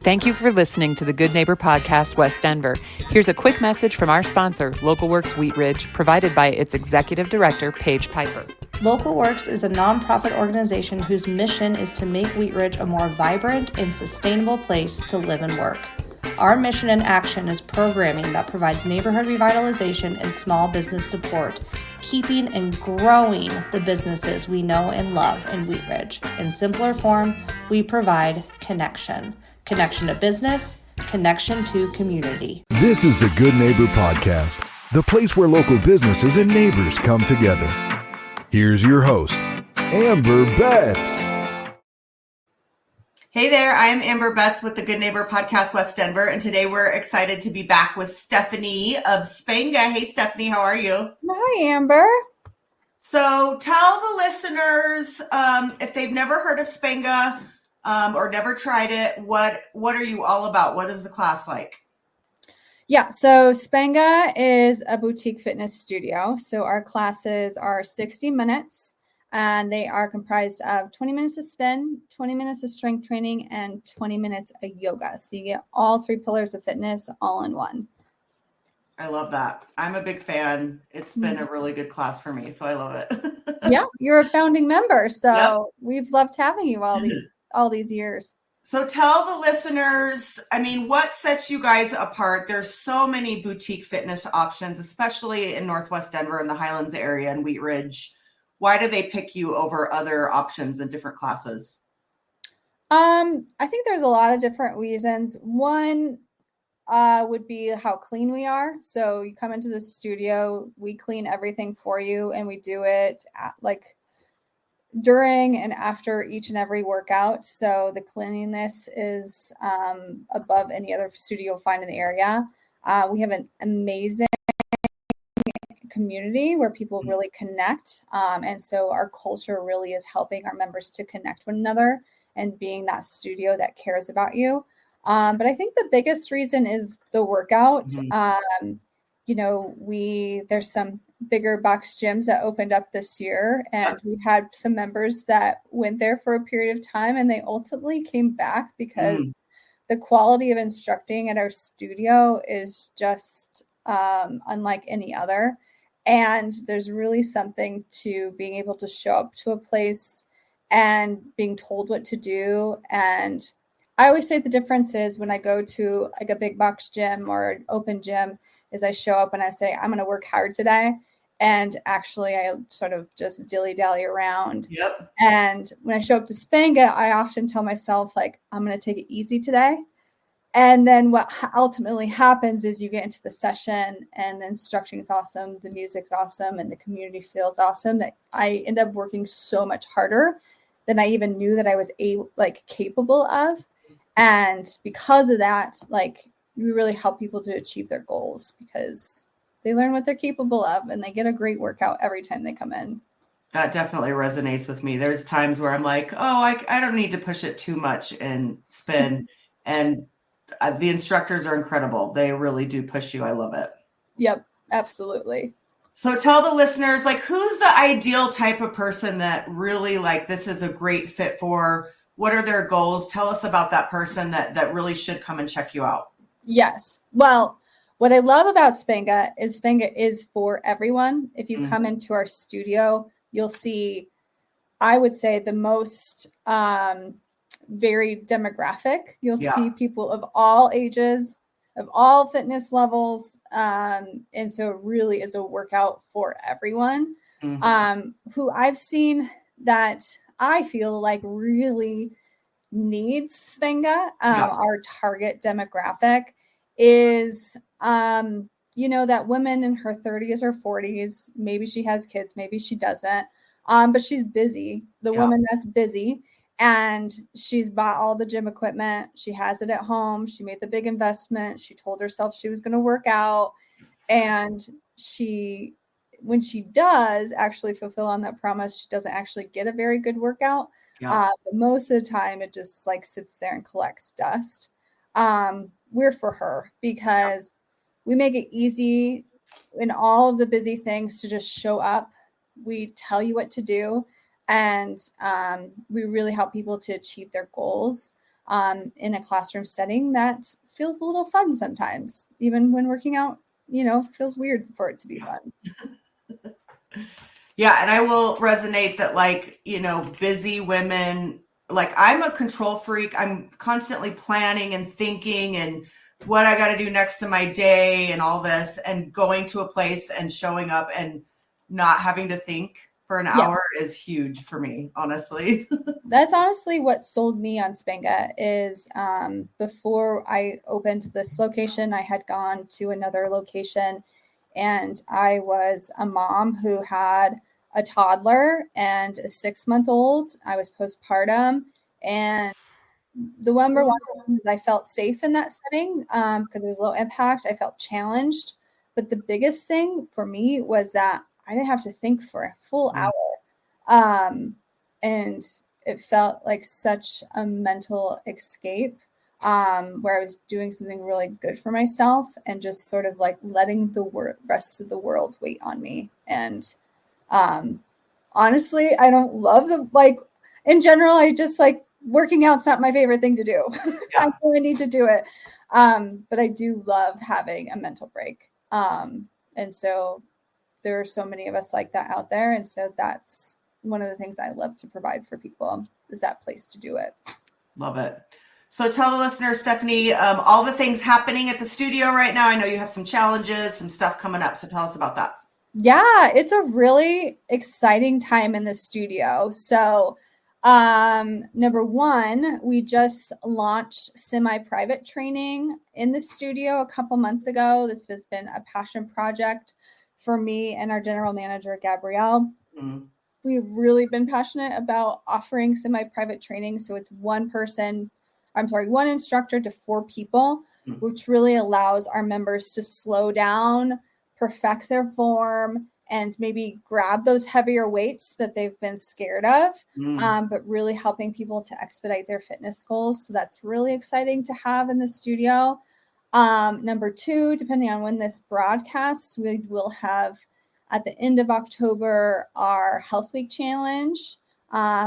Thank you for listening to the Good Neighbor Podcast, West Denver. Here's a quick message from our sponsor, Local Works Wheat Ridge, provided by its Executive Director, Paige Piper. Local Works is a nonprofit organization whose mission is to make Wheat Ridge a more vibrant and sustainable place to live and work. Our mission and action is programming that provides neighborhood revitalization and small business support, keeping and growing the businesses we know and love in Wheat Ridge. In simpler form, we provide connection. Connection to business, connection to community. This is the Good Neighbor Podcast, the place where local businesses and neighbors come together. Here's your host, Amber Betts. Hey there, I'm Amber Betts with the Good Neighbor Podcast, West Denver, and today we're excited to be back with Stephanie of SPENGA. Hey, Stephanie, how are you? Hi, Amber. So tell the listeners, if they've never heard of SPENGA or never tried it, what are you all about? What is the class like? Yeah, so SPENGA is a boutique fitness studio. So our classes are 60 minutes, and they are comprised of 20 minutes of spin, 20 minutes of strength training, and 20 minutes of yoga. So you get all three pillars of fitness all in one. I love that. I'm a big fan. It's been a really good class for me, so I love it. Yeah, you're a founding member, so Yep. We've loved having you all these years. So tell the listeners, what sets you guys apart? There's so many boutique fitness options, especially in Northwest Denver and the Highlands area and Wheat Ridge. Why do they pick you over other options in different classes? I think there's a lot of different reasons. One would be how clean we are. So you come into the studio, we clean everything for you, and we do it during and after each and every workout. So the cleanliness is above any other studio you'll find in the area. We have an amazing community where people really connect. And so our culture really is helping our members to connect one another and being that studio that cares about you. But I think the biggest reason is the workout. There's some bigger box gyms that opened up this year, and we had some members that went there for a period of time, and they ultimately came back because the quality of instructing at our studio is just unlike any other. And there's really something to being able to show up to a place and being told what to do. And I always say the difference is when I go to like a big box gym or an open gym is I show up and I say, I'm going to work hard today. And actually I sort of just dilly-dally around. Yep. And when I show up to SPENGA, I often tell myself, like, I'm going to take it easy today. And then what ultimately happens is you get into the session and the instruction is awesome, the music's awesome, and the community feels awesome that I end up working so much harder than I even knew that I was capable of. And because of that, we really help people to achieve their goals because they learn what they're capable of and they get a great workout every time they come in. That definitely resonates with me. There's times where I'm like, I don't need to push it too much and spin. And the instructors are incredible. They really do push you. I love it. Yep, absolutely. So tell the listeners, who's the ideal type of person that really this is a great fit for? What are their goals? Tell us about that person that really should come and check you out. Yes. Well, what I love about SPENGA is for everyone. If you come into our studio, you'll see, I would say, the most very demographic. You'll see people of all ages, of all fitness levels. And so it really is a workout for everyone. Who I've seen that I feel like really needs SPENGA, our target demographic is, that woman in her 30s or 40s, maybe she has kids, maybe she doesn't, but she's busy. The woman that's busy and she's bought all the gym equipment. She has it at home. She made the big investment. She told herself she was going to work out. And when she does actually fulfill on that promise, she doesn't actually get a very good workout. But most of the time it just sits there and collects dust. We're for her because we make it easy in all of the busy things to just show up. We tell you what to do, and we really help people to achieve their goals. in a classroom setting that feels a little fun sometimes, even when working out, feels weird for it to be fun. Yeah. And I will resonate that, like, busy women, like, I'm a control freak. I'm constantly planning and thinking and what I got to do next to my day and all this, and going to a place and showing up and not having to think for an hour is huge for me, honestly. That's honestly what sold me on SPENGA is before I opened this location, I had gone to another location, and I was a mom who had a toddler and a 6-month-old. I was postpartum, and the number one thing is I felt safe in that setting because it was low impact. I felt challenged. But the biggest thing for me was that I didn't have to think for a full hour. And it felt like such a mental escape where I was doing something really good for myself and just sort of like letting the rest of the world wait on me. And honestly, I don't love in general, I just like working out's not my favorite thing to do. I really need to do it. But I do love having a mental break. And so there are so many of us like that out there. And so that's one of the things I love to provide for people is that place to do it. Love it. So tell the listeners, Stephanie, all the things happening at the studio right now. I know you have some challenges, some stuff coming up. So tell us about that. Yeah, it's a really exciting time in the studio. So number one, we just launched semi-private training in the studio a couple months ago. This has been a passion project for me and our general manager, Gabrielle. Mm-hmm. We've really been passionate about offering semi-private training. So it's one instructor to 4 people, which really allows our members to slow down, perfect their form, and maybe grab those heavier weights that they've been scared of, but really helping people to expedite their fitness goals. So that's really exciting to have in the studio. Number 2, depending on when this broadcasts, we will have at the end of October our Health Week Challenge,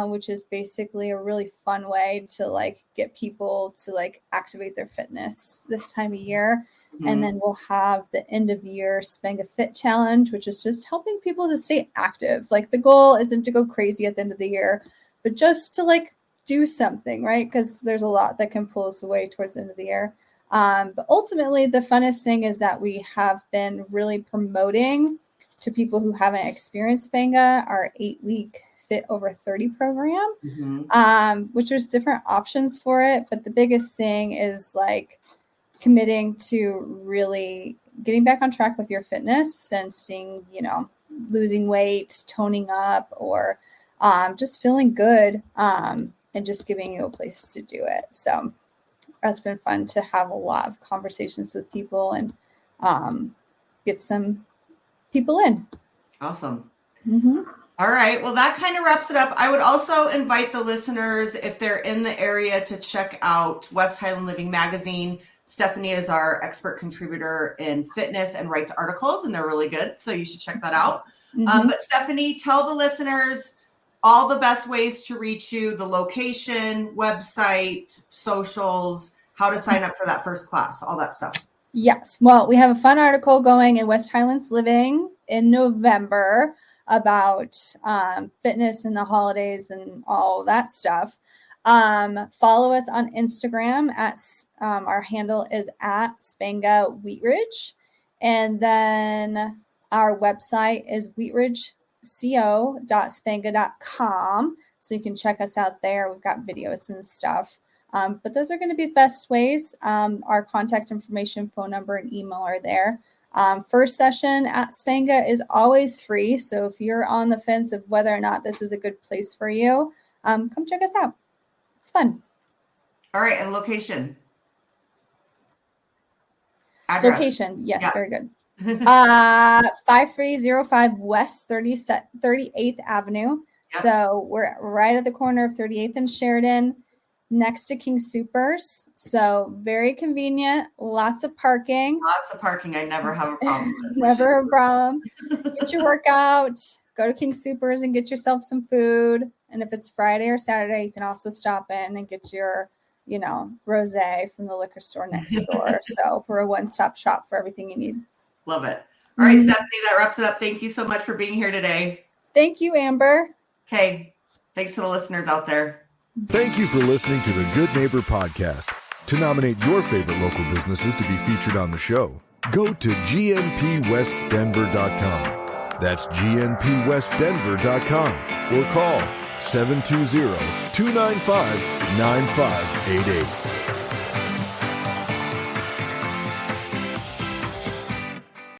which is basically a really fun way to like get people to like activate their fitness this time of year. Mm-hmm. And then we'll have the end of year SPENGA Fit Challenge, which is just helping people to stay active. Like the goal isn't to go crazy at the end of the year, but just to like do something, right? Because there's a lot that can pull us away towards the end of the year. But ultimately, the funnest thing is that we have been really promoting to people who haven't experienced SPENGA our 8-week Fit Over 30 program, which there's different options for it. But the biggest thing is like committing to really getting back on track with your fitness and seeing, losing weight, toning up, or just feeling good and just giving you a place to do it. So it's been fun to have a lot of conversations with people and get some people in. Awesome. Mm-hmm. All right. Well, that kind of wraps it up. I would also invite the listeners, if they're in the area, to check out West Highland Living Magazine. Stephanie is our expert contributor in fitness and writes articles, and they're really good. So you should check that out. Mm-hmm. But Stephanie, tell the listeners all the best ways to reach you, the location, website, socials, how to sign up for that first class, all that stuff. Yes. Well, we have a fun article going in West Highlands Living in November about fitness and the holidays and all that stuff. Follow us on Instagram at our handle is at SPENGA Wheatridge. And then our website is wheatridgeco.spenga.com. So you can check us out there. We've got videos and stuff. But those are going to be the best ways. Our contact information, phone number, and email are there. First session at SPENGA is always free. So if you're on the fence of whether or not this is a good place for you, come check us out. It's fun. All right. And location? Address. Location. Yes, yeah. Very good. 5305 West 38th Avenue. Yep. So we're right at the corner of 38th and Sheridan, next to King Soopers. So very convenient. Lots of parking. I never have a problem with it. Never a problem. Get your workout. Go to King Soopers and get yourself some food. And if it's Friday or Saturday, you can also stop in and get your rosé from the liquor store next door. So we're a one-stop shop for everything you need. Love it. All right, Stephanie, that wraps it up. Thank you so much for being here today. Thank you, Amber. Okay. Thanks to the listeners out there. Thank you for listening to the Good Neighbor Podcast. To nominate your favorite local businesses to be featured on the show, go to gnpwestdenver.com. That's gnpwestdenver.com or call 720-295-9588.